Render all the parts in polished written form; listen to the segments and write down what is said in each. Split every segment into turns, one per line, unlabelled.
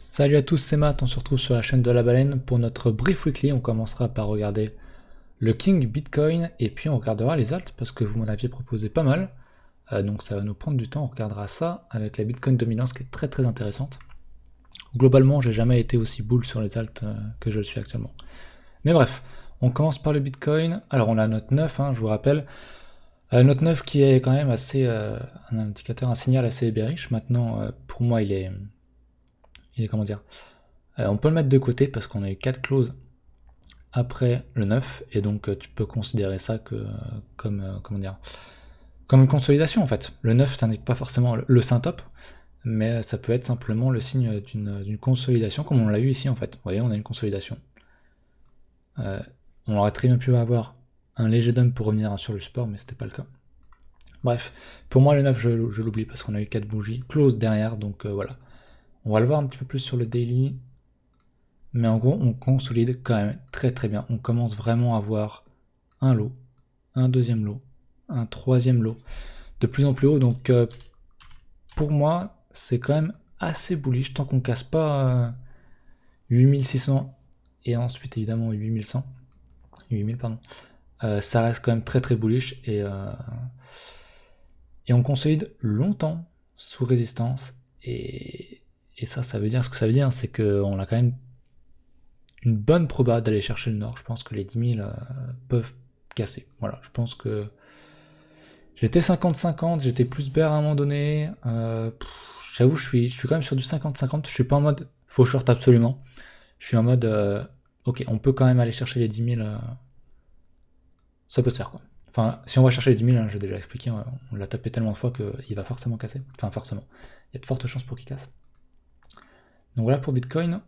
Salut à tous, c'est Matt, on se retrouve sur la chaîne de la baleine pour notre brief weekly. On commencera par regarder le King Bitcoin et puis on regardera les alts parce que vous m'en aviez proposé pas mal. Donc ça va nous prendre du temps, on regardera ça avec la Bitcoin dominance qui est très très intéressante. Globalement, j'ai jamais été aussi bull sur les alts que je le suis actuellement. Mais bref, on commence par le Bitcoin. Alors on a notre 9, je vous rappelle. Notre 9 qui est quand même assez un indicateur, un signal assez bearish. Maintenant, pour moi, il est comment dire, on peut le mettre de côté parce qu'on a eu 4 clauses après le 9 et donc tu peux considérer ça comme comme une consolidation en fait. Le 9 t'indique pas forcément le syntop, mais ça peut être simplement le signe d'une consolidation comme on l'a eu ici en fait. Vous voyez, on a une consolidation. On aurait très bien pu avoir un léger dump pour revenir sur le support, mais c'était pas le cas. Bref, pour moi le 9 je l'oublie parce qu'on a eu 4 bougies closes derrière, donc voilà. On va le voir un petit peu plus sur le daily. Mais en gros, on consolide quand même très très bien. On commence vraiment à voir un lot, un deuxième lot, un troisième lot, de plus en plus haut. Donc pour moi, c'est quand même assez bullish tant qu'on casse pas 8600 et ensuite évidemment 8100. 8000 pardon. Ça reste quand même très très bullish et on consolide longtemps sous résistance et ça veut dire ce que ça veut dire, c'est qu'on a quand même une bonne proba d'aller chercher le nord. Je pense que les 10 000 peuvent casser. Voilà, je pense que j'étais 50-50, j'étais plus bear à un moment donné. J'avoue, je suis quand même sur du 50-50. Je suis pas en mode faut short absolument. Je suis en mode ok, on peut quand même aller chercher les 10 000. Ça peut se faire quoi. Enfin, si on va chercher les 10 000, j'ai déjà expliqué, on l'a tapé tellement de fois qu'il va forcément casser. Enfin, forcément. Il y a de fortes chances pour qu'il casse. Donc voilà pour Bitcoin,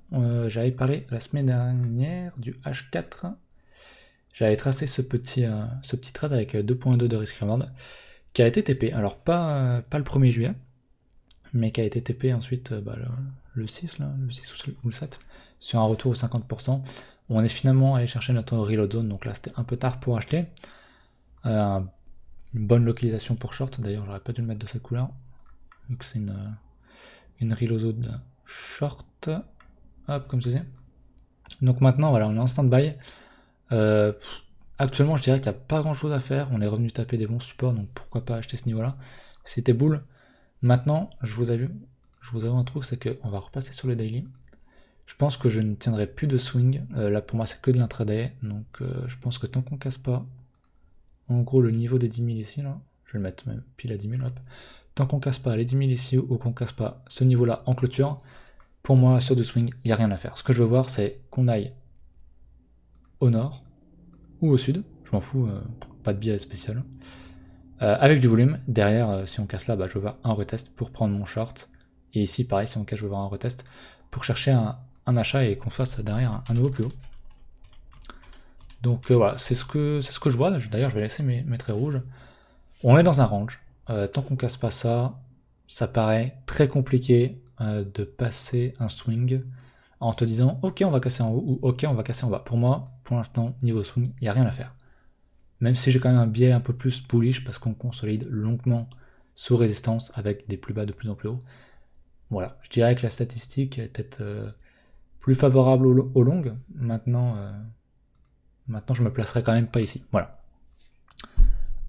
j'avais parlé la semaine dernière du H4. J'avais tracé ce petit trade avec 2.2 de risk reward qui a été TP. Alors pas le 1er juillet, mais qui a été TP ensuite le 6, là, le 6 ou le 7, sur un retour aux 50%. On est finalement allé chercher notre reload zone, donc là c'était un peu tard pour acheter. Une bonne localisation pour short, d'ailleurs j'aurais pas dû le mettre de cette couleur, vu que c'est une reload zone short, hop, comme ceci. Donc maintenant, voilà, on est en stand-by. Actuellement, je dirais qu'il n'y a pas grand-chose à faire. On est revenu taper des bons supports, donc pourquoi pas acheter ce niveau-là. C'était boule. Maintenant, je vous avoue un truc, c'est qu'on va repasser sur le daily. Je pense que je ne tiendrai plus de swing. Là, pour moi, c'est que de l'intraday. Donc, je pense que tant qu'on casse pas, en gros, le niveau des 10 000 ici, là, je vais le mettre même pile à 10 000, hop. Tant qu'on casse pas les 10 000 ici ou qu'on casse pas ce niveau-là en clôture, pour moi, sur du swing, il n'y a rien à faire. Ce que je veux voir, c'est qu'on aille au nord ou au sud, je m'en fous, pas de biais spécial. Avec du volume, derrière, si on casse là, je veux voir un retest pour prendre mon short. Et ici, pareil, si on casse, je veux voir un retest pour chercher un achat et qu'on fasse derrière un nouveau plus haut. Donc voilà, c'est ce que je vois. D'ailleurs, je vais laisser mes traits rouges. On est dans un range. Tant qu'on casse pas ça, ça paraît très compliqué de passer un swing en te disant ok on va casser en haut ou ok on va casser en bas. Pour moi, pour l'instant, niveau swing, il n'y a rien à faire. Même si j'ai quand même un biais un peu plus bullish parce qu'on consolide longuement sous résistance avec des plus bas de plus en plus haut. Voilà, je dirais que la statistique est peut-être plus favorable au long. Maintenant, je me placerai quand même pas ici. Voilà.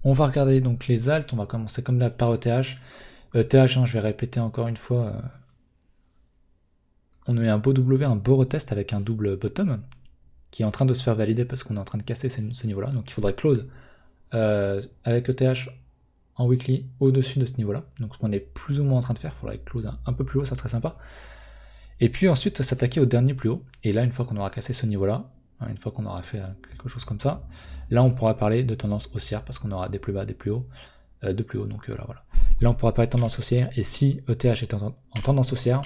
On va regarder donc les alts, on va commencer comme là par ETH. ETH, je vais répéter encore une fois, on a eu un beau W, un beau retest avec un double bottom qui est en train de se faire valider parce qu'on est en train de casser ce niveau-là. Donc il faudrait close avec ETH en weekly au-dessus de ce niveau-là. Donc ce qu'on est plus ou moins en train de faire, il faudrait close un peu plus haut, ça serait sympa. Et puis ensuite s'attaquer au dernier plus haut. Et là, une fois qu'on aura cassé ce niveau-là, une fois qu'on aura fait quelque chose comme ça, là on pourra parler de tendance haussière parce qu'on aura des plus bas, des plus hauts, de plus haut. Donc là voilà. Là on pourra parler de tendance haussière. Et si ETH est en tendance haussière,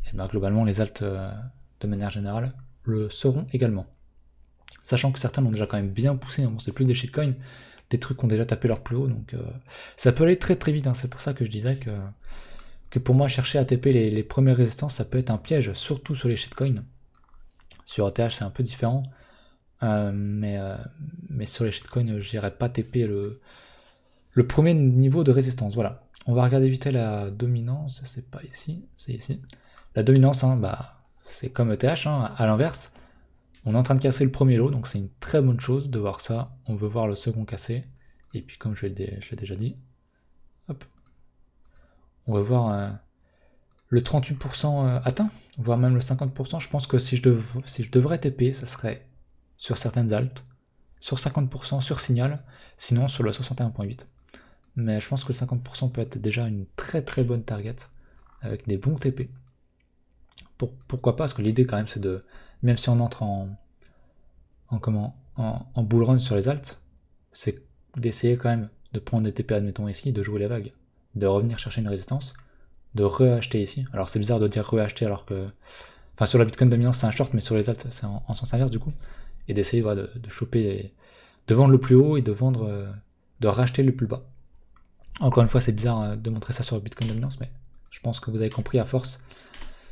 et globalement les alts de manière générale le seront également. Sachant que certains l'ont déjà quand même bien poussé, bon, c'est plus des shitcoins, des trucs qui ont déjà tapé leur plus haut, donc ça peut aller très très vite, c'est pour ça que je disais que pour moi chercher à taper les premières résistances ça peut être un piège, surtout sur les shitcoins. Sur ETH c'est un peu différent, mais sur les shitcoins je n'irais pas taper le premier niveau de résistance. Voilà, on va regarder vite la dominance, c'est pas ici, c'est ici. la dominance, hein, bah, c'est comme ETH, hein, à l'inverse. On est en train de casser le premier lot, donc c'est une très bonne chose de voir ça. On veut voir le second casser. Et puis comme je l'ai déjà dit, hop, on va voir le 38% atteint, voire même le 50%. Je pense que si je devrais TP, ça serait sur certaines altes, sur 50% sur signal, sinon sur le 61.8. Mais je pense que le 50% peut être déjà une très très bonne target, avec des bons TP. Pourquoi pas, parce que l'idée quand même c'est de, même si on entre en bull run sur les alts, c'est d'essayer quand même de prendre des TP, admettons ici, de jouer les vagues, de revenir chercher une résistance, de re-acheter ici. Alors c'est bizarre de dire re-acheter alors que, enfin sur la Bitcoin dominance c'est un short, mais sur les alts c'est en sens inverse du coup, et d'essayer voilà, de choper, de vendre le plus haut et de vendre, de racheter le plus bas. Encore une fois c'est bizarre de montrer ça sur la Bitcoin dominance, mais je pense que vous avez compris à force.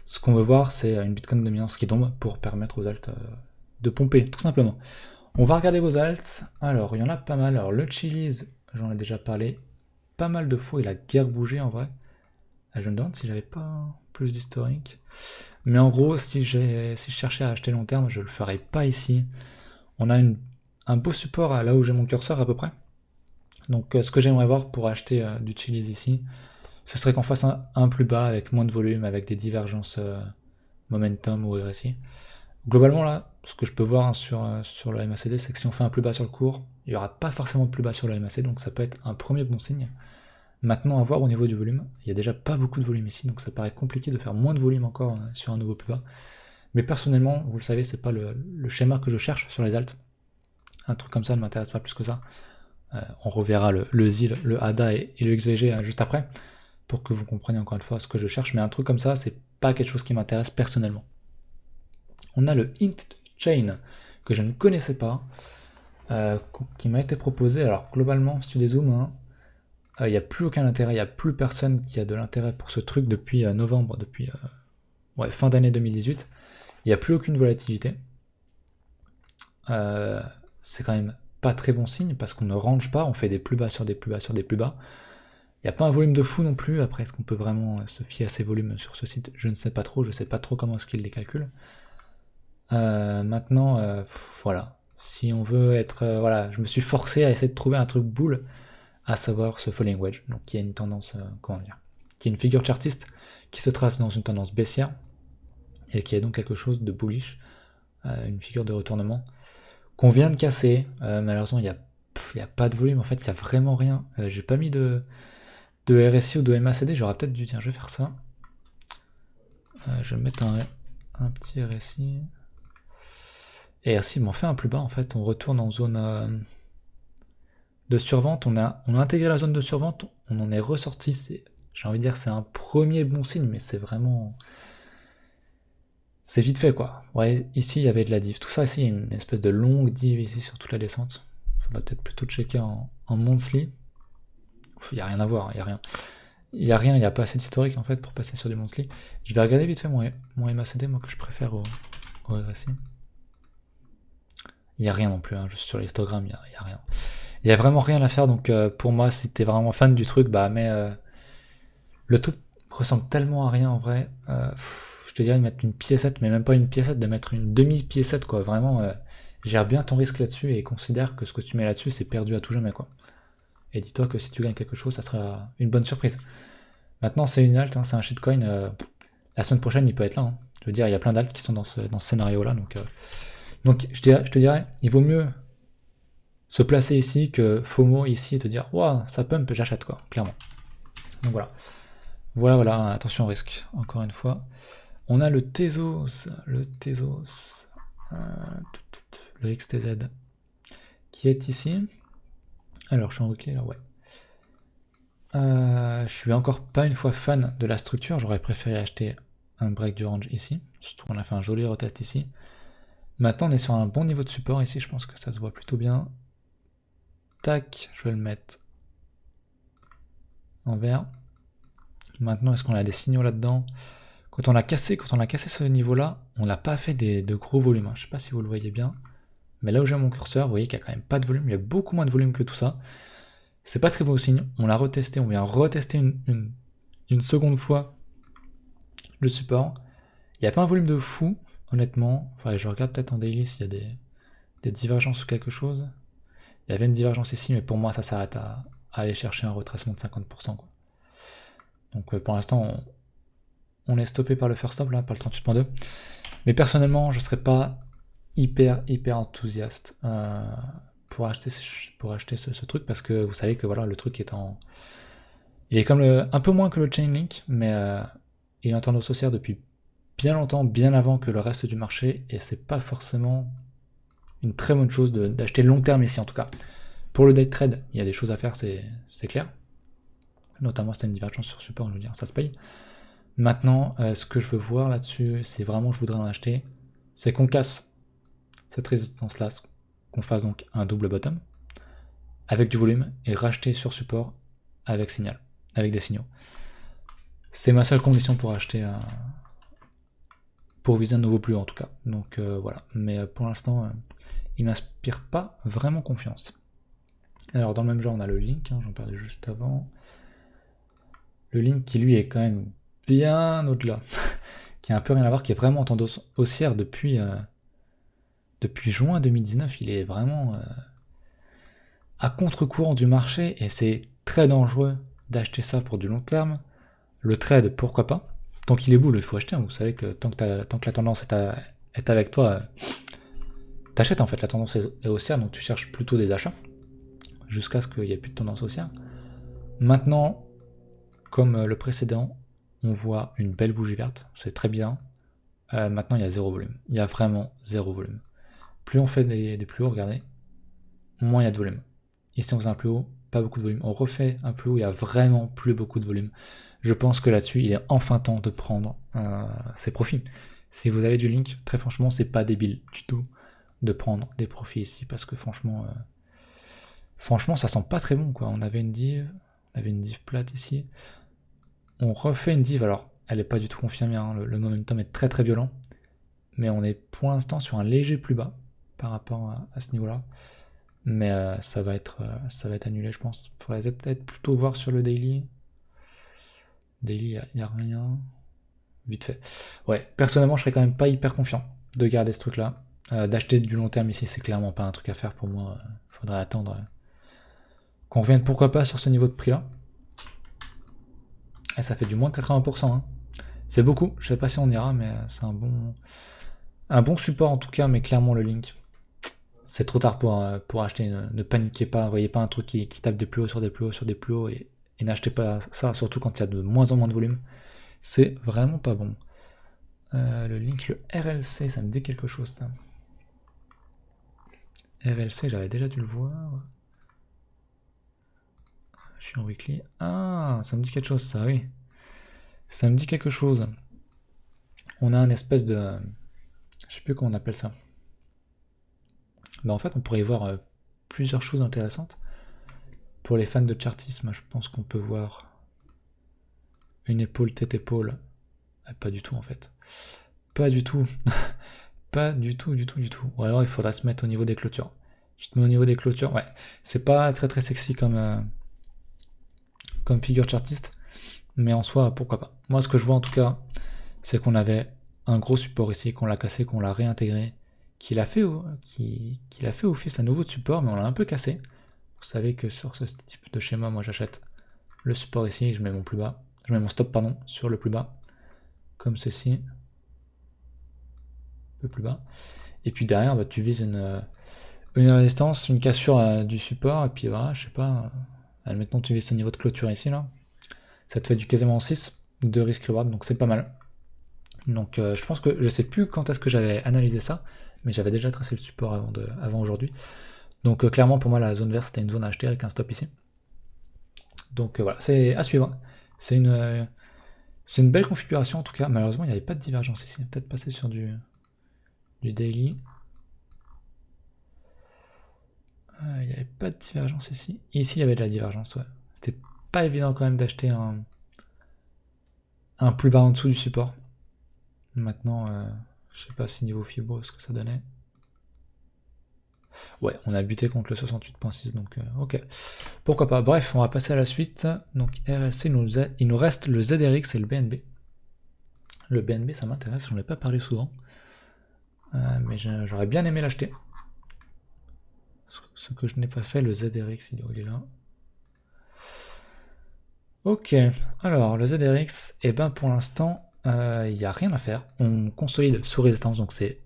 Ce qu'on veut voir, c'est une Bitcoin dominance qui tombe pour permettre aux alts de pomper, tout simplement. On va regarder vos alts. Alors, il y en a pas mal. Alors, le Chiliz, j'en ai déjà parlé pas mal de fois. Il a guère bougé en vrai. Je me demande si j'avais pas plus d'historique. Mais en gros, si je cherchais à acheter long terme, je le ferais pas ici. On a un beau support à là où j'ai mon curseur à peu près. Donc, ce que j'aimerais voir pour acheter du Chiliz ici, ce serait qu'on fasse un plus bas avec moins de volume, avec des divergences momentum ou RSI. Globalement là, ce que je peux voir sur le MACD, c'est que si on fait un plus bas sur le cours, il n'y aura pas forcément de plus bas sur le MACD, donc ça peut être un premier bon signe. Maintenant à voir au niveau du volume, il n'y a déjà pas beaucoup de volume ici, donc ça paraît compliqué de faire moins de volume encore sur un nouveau plus bas. Mais personnellement, vous le savez, c'est pas le schéma que je cherche sur les alts. Un truc comme ça ne m'intéresse pas plus que ça. On reverra le ZIL, le ADA et le XVG juste après, pour que vous compreniez encore une fois ce que je cherche, mais un truc comme ça, c'est pas quelque chose qui m'intéresse personnellement. On a le Int Chain, que je ne connaissais pas, qui m'a été proposé. Alors globalement, si tu dézoomes, il n'y a plus aucun intérêt, il n'y a plus personne qui a de l'intérêt pour ce truc depuis novembre, depuis fin d'année 2018. Il n'y a plus aucune volatilité. C'est quand même pas très bon signe, parce qu'on ne range pas, on fait des plus bas sur des plus bas sur des plus bas. Il n'y a pas un volume de fou non plus. Après, est-ce qu'on peut vraiment se fier à ces volumes sur ce site? Je ne sais pas trop, je ne sais pas trop comment est-ce qu'il les calcule. Maintenant, voilà. Si on veut être... voilà, je me suis forcé à essayer de trouver un truc bull, à savoir ce falling wedge, donc qui a une tendance, comment dire, qui est une figure chartiste qui se trace dans une tendance baissière, et qui a donc quelque chose de bullish, une figure de retournement, qu'on vient de casser. Malheureusement, il n'y a pas de volume, en fait, il n'y a vraiment rien. J'ai pas mis de RSI ou de MACD, j'aurais peut-être dû, tiens, je vais faire ça. Je vais mettre un petit RSI. Et RSI m'en fait un plus bas, en fait, on retourne en zone de survente, on a intégré la zone de survente, on en est ressorti, j'ai envie de dire c'est un premier bon signe, mais c'est vraiment... c'est vite fait quoi. Ouais, ici il y avait de la div, tout ça ici, il y a une espèce de longue div ici sur toute la descente. Faudra peut-être plutôt checker en monthly. Il n'y a rien à voir, il n'y a rien. Il n'y a pas assez d'historique en fait pour passer sur du monthly. Je vais regarder vite fait mon MACD, moi que je préfère au RSI. Il n'y a rien non plus, juste sur l'histogramme, il n'y a rien. Il n'y a vraiment rien à faire, donc pour moi, si t'es vraiment fan du truc, bah mais le truc ressemble tellement à rien en vrai. Je te dirais de mettre une piécette, mais même pas une piécette, de mettre une demi-piécette quoi. Vraiment, gère bien ton risque là-dessus et considère que ce que tu mets là-dessus, c'est perdu à tout jamais quoi. Et dis-toi que si tu gagnes quelque chose, ça sera une bonne surprise. Maintenant, c'est une alt, c'est un shitcoin. La semaine prochaine, il peut être là. Je veux dire, il y a plein d'alts qui sont dans ce scénario-là, donc je te dirais, il vaut mieux se placer ici que FOMO ici et te dire waouh ça pump, j'achète quoi, clairement. Donc voilà, attention au risque, encore une fois. On a le Tezos, le XTZ qui est ici. Alors je suis en weekly là, ouais. Je suis encore pas une fois fan de la structure, j'aurais préféré acheter un break du range ici, surtout qu'on a fait un joli retest ici. Maintenant on est sur un bon niveau de support ici, je pense que ça se voit plutôt bien. Tac, je vais le mettre en vert. Maintenant, est-ce qu'on a des signaux là-dedans? Quand on a cassé ce niveau-là, on n'a pas fait de gros volumes. Je ne sais pas si vous le voyez bien. Mais là où j'ai mon curseur, vous voyez qu'il n'y a quand même pas de volume. Il y a beaucoup moins de volume que tout ça. C'est pas très beau signe. On l'a retesté. On vient retester une seconde fois le support. Il n'y a pas un volume de fou, honnêtement. Enfin, je regarde peut-être en daily s'il y a des divergences ou quelque chose. Il y avait une divergence ici, mais pour moi, ça s'arrête à aller chercher un retracement de 50%, quoi. Donc pour l'instant, on est stoppé par le first stop, là, par le 38.2. Mais personnellement, je ne serais pas hyper enthousiaste pour acheter ce truc, parce que vous savez que voilà, le truc est en... Il est comme un peu moins que le Chainlink, mais il est en tendance haussière depuis bien longtemps, bien avant que le reste du marché, et c'est pas forcément une très bonne chose d'acheter long terme ici en tout cas. Pour le day trade, il y a des choses à faire, c'est clair. Notamment si tu as une divergence sur support, je veux dire, ça se paye. Maintenant, ce que je veux voir là-dessus, c'est vraiment, je voudrais en acheter, c'est qu'on casse cette résistance-là, qu'on fasse donc un double bottom, avec du volume, et racheter sur support avec signal, avec des signaux. C'est ma seule condition pour acheter pour viser un nouveau plus haut en tout cas. Donc voilà. Mais pour l'instant, il m'inspire pas vraiment confiance. Alors dans le même genre, on a le Link, hein, j'en parlais juste avant. Le Link qui lui est quand même bien au-delà, qui a un peu rien à voir, qui est vraiment en tendance haussière depuis juin 2019. Il est vraiment à contre-courant du marché et c'est très dangereux d'acheter ça pour du long terme. Le trade, pourquoi pas. Tant qu'il est boule, il faut acheter. Vous savez que tant que la tendance est avec toi, t'achètes en fait. La tendance est haussière, donc tu cherches plutôt des achats jusqu'à ce qu'il n'y ait plus de tendance haussière. Maintenant, comme le précédent, on voit une belle bougie verte, c'est très bien. Maintenant, il y a zéro volume. Il y a vraiment zéro volume. Plus on fait des plus hauts, regardez, moins il y a de volume. Ici, on faisait un plus haut, pas beaucoup de volume. On refait un plus haut, il y a vraiment plus beaucoup de volume. Je pense que là-dessus, il est enfin temps de prendre ses profits. Si vous avez du Link, très franchement, c'est pas débile du tout de prendre des profits ici, parce que franchement, ça sent pas très bon, quoi. On avait une div plate ici. On refait une div, alors elle est pas du tout confirmée, hein. Le momentum est très violent, mais on est pour l'instant sur un léger plus bas par rapport à ce niveau-là. Mais ça va être annulé, je pense. Il faudrait peut-être plutôt voir sur le daily. Daily, il n'y a rien. Vite fait. Ouais, personnellement, je serais quand même pas hyper confiant de garder ce truc-là. D'acheter du long terme ici, c'est clairement pas un truc à faire pour moi. Faudrait attendre qu'on revienne, pourquoi pas, sur ce niveau de prix-là. Et ça fait du moins 80%. Hein. C'est beaucoup. Je sais pas si on ira, mais c'est un bon support en tout cas, mais clairement le Link. C'est trop tard pour acheter, ne paniquez pas, voyez pas un truc qui tape des plus hauts sur des plus hauts sur des plus hauts, et n'achetez pas ça, surtout quand il y a de moins en moins de volume. C'est vraiment pas bon. Le Link, le RLC, ça me dit quelque chose ça. RLC, j'avais déjà dû le voir. Je suis en weekly. Ah, ça me dit quelque chose ça, oui. Ça me dit quelque chose. On a un espèce de... Je sais plus comment on appelle ça. Bah en fait, on pourrait y voir plusieurs choses intéressantes. Pour les fans de chartisme, je pense qu'on peut voir une épaule, tête-épaule. Pas du tout en fait. Pas du tout. Pas du tout. Ou alors il faudra se mettre au niveau des clôtures. Je te mets au niveau des clôtures. Ouais, c'est pas très sexy comme figure chartiste. Mais en soi, pourquoi pas. Moi, ce que je vois en tout cas, c'est qu'on avait un gros support ici, qu'on l'a cassé, qu'on l'a réintégré, qu'il a fait office à nouveau de support, mais on l'a un peu cassé. Vous savez que sur ce type de schéma, moi j'achète le support ici, je mets mon plus bas, je mets mon stop pardon sur le plus bas, comme ceci, un peu plus bas. Et puis derrière, bah, tu vises une résistance, une cassure du support, et puis voilà, je sais pas, admettons tu vises ce niveau de clôture ici là, ça te fait du quasiment 6 de risk reward, donc c'est pas mal. Donc je pense que, je sais plus quand est-ce que j'avais analysé ça, mais j'avais déjà tracé le support avant aujourd'hui. Donc clairement pour moi la zone verte c'était une zone à acheter avec un stop ici. Donc voilà, c'est à suivre. C'est une belle configuration en tout cas. Malheureusement il n'y avait pas de divergence ici. Peut-être passer sur du daily. Il n'y avait pas de divergence ici. Ici il y avait de la divergence, ouais. C'était pas évident quand même d'acheter un plus bas en dessous du support. Maintenant, je sais pas si niveau Fibo ce que ça donnait. Ouais, on a buté contre le 68.6, donc ok. Pourquoi pas. Bref, on va passer à la suite. Donc RLC, il nous reste le ZRX et le BNB. Le BNB, ça m'intéresse, j'en ai pas parlé souvent. Mais j'aurais bien aimé l'acheter. Ce que je n'ai pas fait, le ZRX, il est là. Ok, alors le ZRX, et ben pour l'instant, il n'y a rien à faire. On consolide sous résistance, donc c'est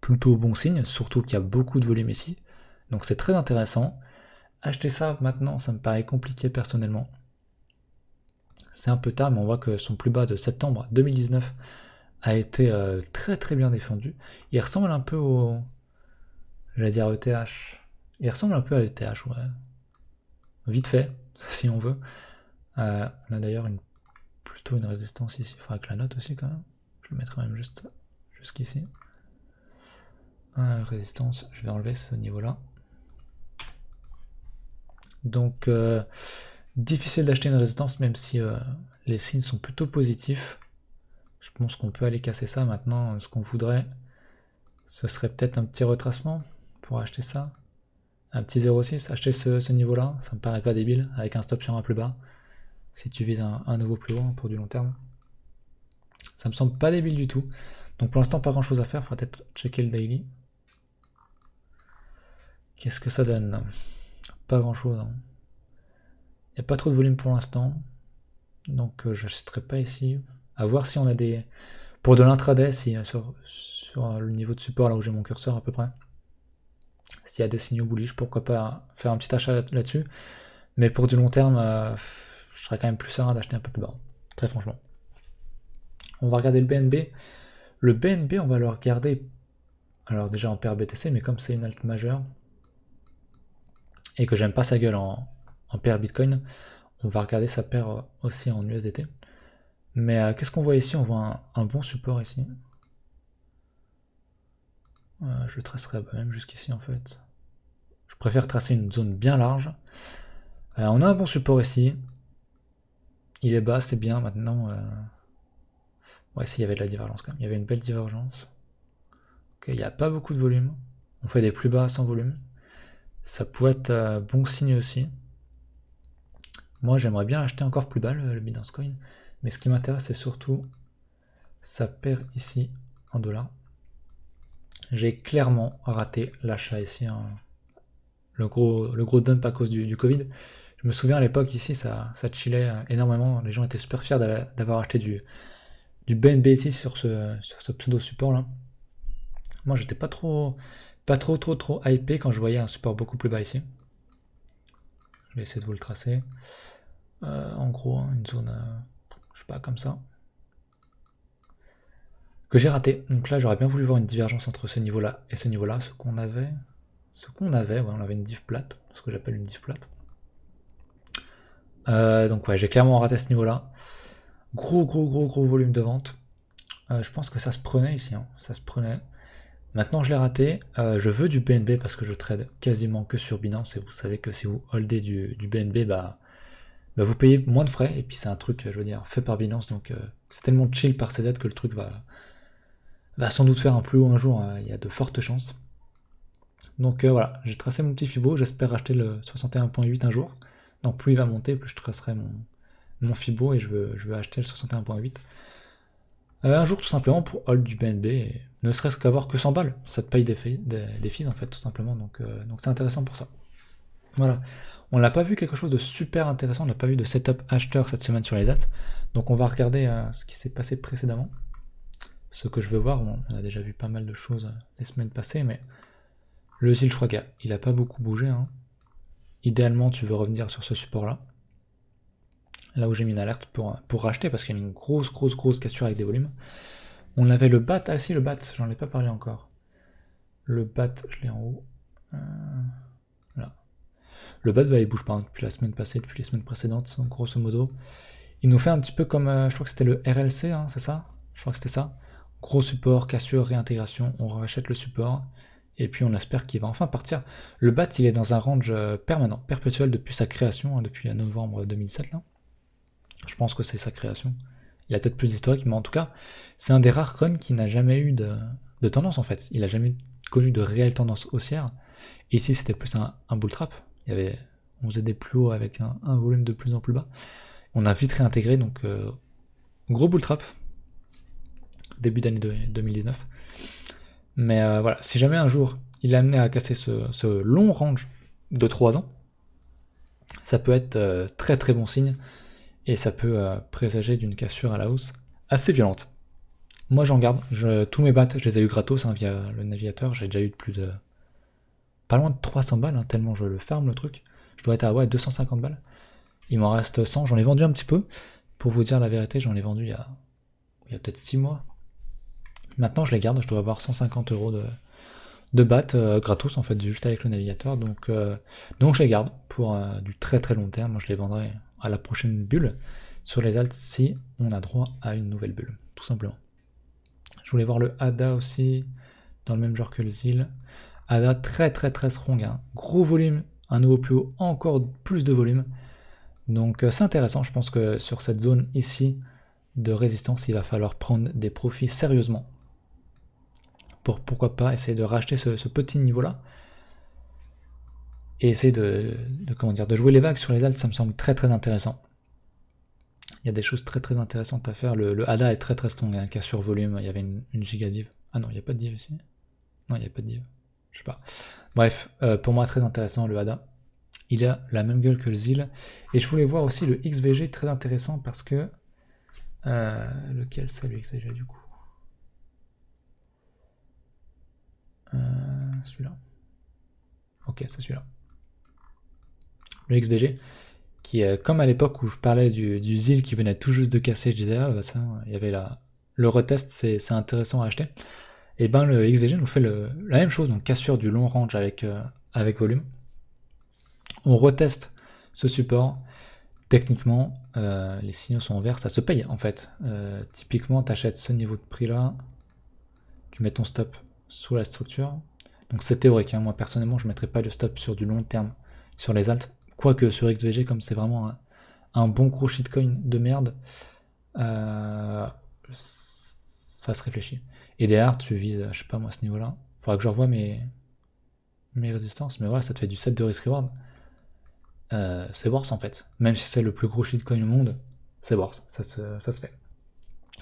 plutôt bon signe, surtout qu'il y a beaucoup de volume ici. Donc c'est très intéressant. Acheter ça maintenant, ça me paraît compliqué personnellement. C'est un peu tard, mais on voit que son plus bas de septembre 2019 a été très très bien défendu. Il ressemble un peu au... J'allais dire ETH. Il ressemble un peu à ETH, ouais. Vite fait, si on veut. On a d'ailleurs plutôt une résistance ici. Il faudra que la note aussi quand même. Je le mettrai même juste jusqu'ici. Résistance, je vais enlever ce niveau-là. Donc, difficile d'acheter une résistance, même si les signes sont plutôt positifs. Je pense qu'on peut aller casser ça maintenant. Ce qu'on voudrait, ce serait peut-être un petit retracement pour acheter ça. Un petit 0,6, acheter ce niveau-là, ça me paraît pas débile, avec un stop sur un plus bas. Si tu vises un nouveau plus haut pour du long terme. Ça me semble pas débile du tout. Donc pour l'instant, pas grand chose à faire, il faudra peut-être checker le daily. Qu'est-ce que ça donne? Pas grand chose. Hein. Il n'y a pas trop de volume pour l'instant. Donc j'achèterai pas ici. À voir si on a des... Pour de l'intraday, si, sur le niveau de support, là où j'ai mon curseur à peu près. S'il y a des signaux bullish, pourquoi pas faire un petit achat là-dessus. Mais pour du long terme, je serais quand même plus serein d'acheter un peu plus bas. Très franchement. On va regarder le BNB. Le BNB, on va le regarder... Alors déjà en paire BTC, mais comme c'est une alt majeure, et que j'aime pas sa gueule en paire Bitcoin, on va regarder sa paire aussi en USDT. Mais qu'est-ce qu'on voit ici? On voit un bon support ici. Je le tracerai même jusqu'ici en fait. Je préfère tracer une zone bien large. On a un bon support ici. Il est bas, c'est bien maintenant. Ouais, s'il y avait de la divergence quand même. Il y avait une belle divergence. Ok, il n'y a pas beaucoup de volume. On fait des plus bas sans volume. Ça pourrait être bon signe aussi. Moi, j'aimerais bien acheter encore plus bas le Binance Coin. Mais ce qui m'intéresse, c'est surtout sa paire ici en dollars. J'ai clairement raté l'achat ici. Hein. Le gros dump à cause du Covid. Je me souviens à l'époque ici, ça chillait énormément. Les gens étaient super fiers d'avoir acheté du BNB ici sur ce pseudo support là. Moi, j'étais pas trop hypé quand je voyais un support beaucoup plus bas ici. Je vais essayer de vous le tracer. En gros, hein, une zone, je sais pas, comme ça. Que j'ai raté. Donc là, j'aurais bien voulu voir une divergence entre ce niveau-là et ce niveau-là. Ce qu'on avait, ouais, on avait une div plate, ce que j'appelle une div plate. Donc ouais, j'ai clairement raté ce niveau-là. Gros volume de vente. Je pense que ça se prenait ici, hein. Ça se prenait. Maintenant, je l'ai raté. Je veux du BNB parce que je trade quasiment que sur Binance. Et vous savez que si vous holdez du BNB, bah vous payez moins de frais. Et puis c'est un truc, je veux dire, fait par Binance. Donc c'est tellement chill par CZ que le truc va sans doute faire un plus haut un jour. Il y a de fortes chances. Donc voilà, j'ai tracé mon petit Fibo. J'espère acheter le 61.8 un jour. Donc plus il va monter, plus je tracerai mon Fibo et je veux acheter le 61.8. Un jour tout simplement pour hold du BNB, et ne serait-ce qu'avoir que 100 balles, ça te paye des fees en fait tout simplement, donc c'est intéressant pour ça. Voilà, on n'a pas vu quelque chose de super intéressant, on n'a pas vu de setup acheteur cette semaine sur les dates, donc on va regarder ce qui s'est passé précédemment. Ce que je veux voir, on a déjà vu pas mal de choses les semaines passées, mais le ZIL je crois qu'il a pas beaucoup bougé. Hein. Idéalement tu veux revenir sur ce support là. Là où j'ai mis une alerte pour racheter, parce qu'il y a une grosse cassure avec des volumes. On avait le BAT, ah si le BAT, j'en ai pas parlé encore. Le BAT, je l'ai en haut. Voilà. Le BAT, bah, il bouge pas hein, depuis la semaine passée, depuis les semaines précédentes, donc grosso modo. Il nous fait un petit peu comme, je crois que c'était le RLC, hein, c'est ça? Je crois que c'était ça. Gros support, cassure, réintégration, on rachète le support, et puis on espère qu'il va enfin partir. Le BAT, il est dans un range permanent, perpétuel depuis sa création, hein, depuis novembre 2007, là. Je pense que c'est sa création. Il a peut-être plus d'historique, mais en tout cas, c'est un des rares coins qui n'a jamais eu de tendance en fait. Il n'a jamais connu de réelle tendance haussière. Et ici, c'était plus un bull trap. On faisait des plus hauts avec un volume de plus en plus bas. On a vite réintégré, donc gros bull trap. début d'année 2019. Mais voilà, si jamais un jour il est amené à casser ce long range de 3 ans, ça peut être très très bon signe, et ça peut présager d'une cassure à la hausse assez violente. Moi j'en garde, tous mes bats je les ai eu gratos via le navigateur, j'ai déjà eu plus de... pas loin de 300 balles, tellement je le farm le truc. Je dois être à 250 balles. Il m'en reste 100, j'en ai vendu un petit peu. Pour vous dire la vérité, j'en ai vendu il y a peut-être 6 mois. Maintenant je les garde, je dois avoir 150 € de bats gratos en fait, juste avec le navigateur. Donc je les garde pour du très très long terme. Je les vendrai à la prochaine bulle sur les alts si on a droit à une nouvelle bulle, tout simplement. Je voulais voir le ADA aussi, dans le même genre que le ZIL. ADA très très très strong, gros volume, un nouveau plus haut, encore plus de volume. Donc c'est intéressant, je pense que sur cette zone ici de résistance, il va falloir prendre des profits sérieusement. Pourquoi pas essayer de racheter ce petit niveau là. Et essayer de jouer les vagues sur les alts, ça me semble très très intéressant. Il y a des choses très très intéressantes à faire. Le ADA est très très strong, un cas sur volume, il y avait une giga div. Ah non, il n'y a pas de div ici. Non, il n'y a pas de div. Je sais pas. Bref, pour moi très intéressant le ADA. Il a la même gueule que le ZIL. Et je voulais voir aussi le XVG, très intéressant parce que... lequel c'est le XVG du coup Celui-là. Ok, c'est celui-là. Le XVG, qui est comme à l'époque où je parlais du ZIL qui venait tout juste de casser, je disais, ah bah ça, il y avait le retest, c'est intéressant à acheter. Et ben le XVG nous fait la même chose, donc cassure du long range avec volume. On reteste ce support. Techniquement, les signaux sont en vert, ça se paye en fait. Typiquement, tu achètes ce niveau de prix là, tu mets ton stop sous la structure. Donc c'est théorique, moi personnellement je ne mettrais pas le stop sur du long terme sur les alts. Quoique sur XVG, comme c'est vraiment un bon gros shitcoin de merde, ça se réfléchit. Et derrière, tu vises, je sais pas moi, ce niveau-là. Faudra que je revoie mes résistances, mais voilà, ça te fait du set de risk-reward. C'est worse en fait. Même si c'est le plus gros shitcoin au monde, c'est worse, ça se fait.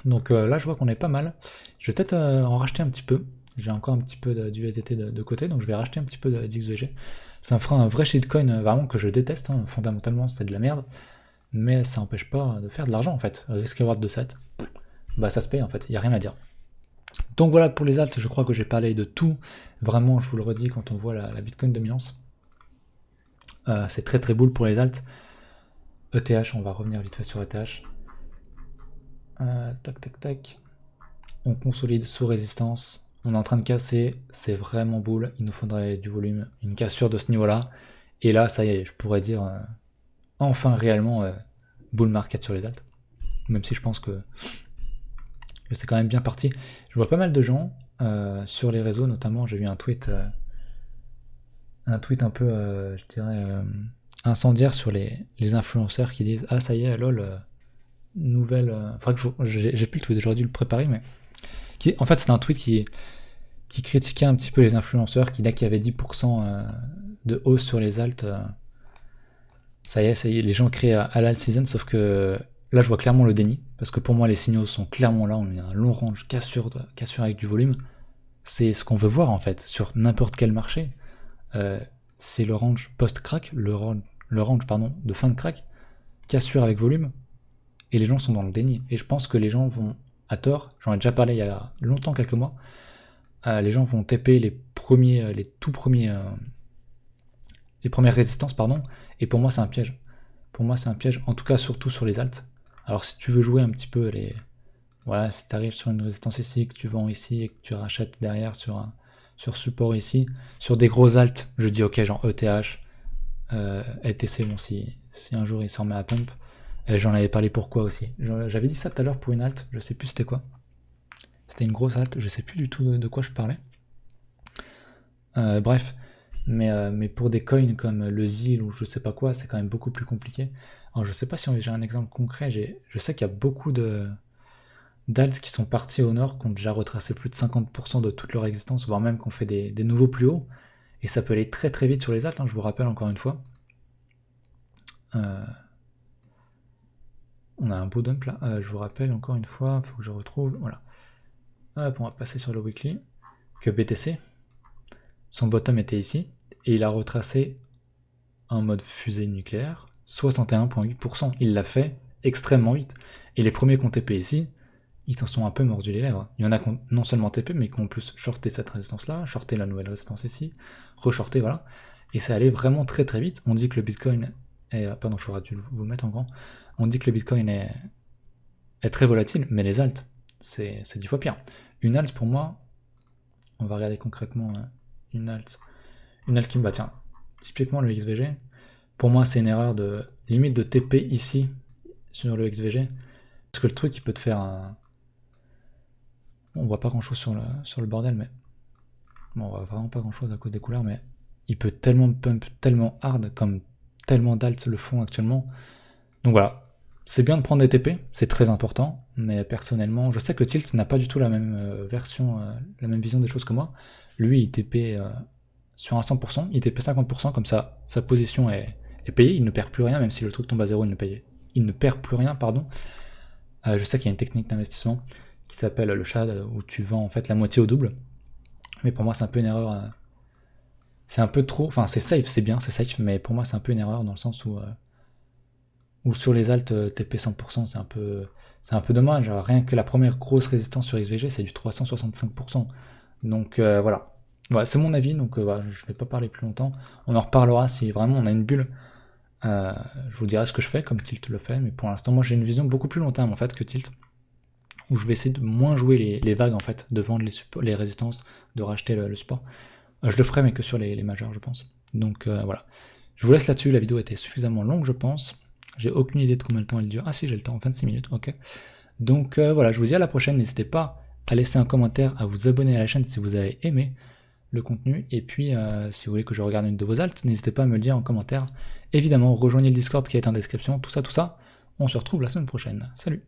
Donc là, je vois qu'on est pas mal. Je vais peut-être en racheter un petit peu. J'ai encore un petit peu d'USDT de côté, donc je vais racheter un petit peu d'XVG. Ça me fera un vrai shitcoin vraiment que je déteste, fondamentalement c'est de la merde, mais ça n'empêche pas de faire de l'argent en fait. Risk-reward de 7, bah ça se paye en fait, il n'y a rien à dire. Donc voilà pour les alts, je crois que j'ai parlé de tout. Vraiment, je vous le redis, quand on voit la Bitcoin dominance, c'est très très boule pour les alts. ETH, on va revenir vite fait sur ETH. Tac tac tac. On consolide sous résistance. On est en train de casser, c'est vraiment boule. Il nous faudrait du volume, une cassure de ce niveau-là. Et là, ça y est, je pourrais dire enfin réellement bull market sur les alts. Même si je pense que c'est quand même bien parti. Je vois pas mal de gens sur les réseaux, notamment j'ai vu un tweet un peu, je dirais, incendiaire sur les influenceurs qui disent « Ah ça y est, lol, nouvelle... » Faudrait que j'ai plus le tweet, j'aurais dû le préparer, mais... En fait, c'est un tweet qui critiquait un petit peu les influenceurs, qui dès qu'il y avait 10% de hausse sur les alts, ça y est, les gens créent à l'alt season, sauf que là je vois clairement le déni, parce que pour moi les signaux sont clairement là, on a un long range, cassure avec du volume, c'est ce qu'on veut voir en fait, sur n'importe quel marché, c'est le range post-crack, le range de fin de crack, cassure avec volume, et les gens sont dans le déni, et je pense que les gens vont, à tort, j'en ai déjà parlé il y a longtemps, quelques mois, les gens vont TP les premières résistances, et pour moi c'est un piège. Pour moi c'est un piège, en tout cas surtout sur les alts. Alors si tu veux jouer un petit peu voilà, si tu arrives sur une résistance ici, que tu vends ici, et que tu rachètes derrière sur support ici, sur des gros alts, je dis ok, genre ETH, LTC, bon si un jour il s'en met à pump, j'en avais parlé pourquoi aussi. J'avais dit ça tout à l'heure pour une alt, je sais plus c'était quoi. C'était une grosse alt, je sais plus du tout de quoi je parlais. Bref, mais pour des coins comme le ZIL ou je sais pas quoi, c'est quand même beaucoup plus compliqué. Alors je sais pas si j'ai un exemple concret, je sais qu'il y a beaucoup d'alts qui sont partis au nord, qui ont déjà retracé plus de 50% de toute leur existence, voire même qu'on fait des nouveaux plus hauts, et ça peut aller très très vite sur les alts, je vous rappelle encore une fois. On a un beau dump là, je vous rappelle encore une fois, faut que je retrouve, voilà. Hop, on va passer sur le weekly, que BTC, son bottom était ici, et il a retracé en mode fusée nucléaire, 61,8%. Il l'a fait extrêmement vite. Et les premiers qui ont TP ici, ils s'en sont un peu mordus les lèvres. Il y en a qui ont non seulement TP, mais qui ont en plus shorté cette résistance-là, shorté la nouvelle résistance ici, re-shorté, voilà. Et ça allait vraiment très très vite. On dit que le Bitcoin est... Pardon, j'aurais dû vous le mettre en grand. On dit que le Bitcoin est très volatile, mais les alts, c'est 10 fois pire. Une alt pour moi, on va regarder concrètement une alt qui me bat, tiens, typiquement le XVG, pour moi c'est une erreur de limite de TP ici sur le XVG, parce que le truc il peut te faire un... On voit pas grand chose sur le bordel, mais bon, on voit vraiment pas grand chose à cause des couleurs, mais il peut tellement pump, tellement hard, comme tellement d'alts le font actuellement. Donc voilà, c'est bien de prendre des TP, c'est très important, mais personnellement, je sais que Tilt n'a pas du tout la même version, la même vision des choses que moi. Lui, il TP sur un 100%, il TP 50%, comme ça, sa position est payée, il ne perd plus rien, même si le truc tombe à zéro, il ne perd plus rien, pardon. Je sais qu'il y a une technique d'investissement qui s'appelle le shad, où tu vends en fait la moitié au double, mais pour moi c'est un peu une erreur, c'est un peu trop, enfin c'est safe, c'est bien, c'est safe, mais pour moi c'est un peu une erreur dans le sens où sur les alts TP 100%, c'est un peu dommage. Alors, rien que la première grosse résistance sur XVG, c'est du 365%. Donc voilà. Voilà, c'est mon avis, donc voilà, je vais pas parler plus longtemps. On en reparlera si vraiment on a une bulle. Je vous dirai ce que je fais, comme Tilt le fait, mais pour l'instant, moi j'ai une vision beaucoup plus long terme en fait que Tilt, où je vais essayer de moins jouer les vagues en fait, de vendre les résistances, de racheter le support. Je le ferai, mais que sur les majeurs, je pense. Donc voilà. Je vous laisse là-dessus, la vidéo était suffisamment longue, je pense. J'ai aucune idée de combien de temps elle dure. Ah si, j'ai le temps, 26 minutes, ok. Donc voilà, je vous dis à la prochaine. N'hésitez pas à laisser un commentaire, à vous abonner à la chaîne si vous avez aimé le contenu. Et puis, si vous voulez que je regarde une de vos alts, n'hésitez pas à me le dire en commentaire. Évidemment, rejoignez le Discord qui est en description, tout ça. On se retrouve la semaine prochaine. Salut!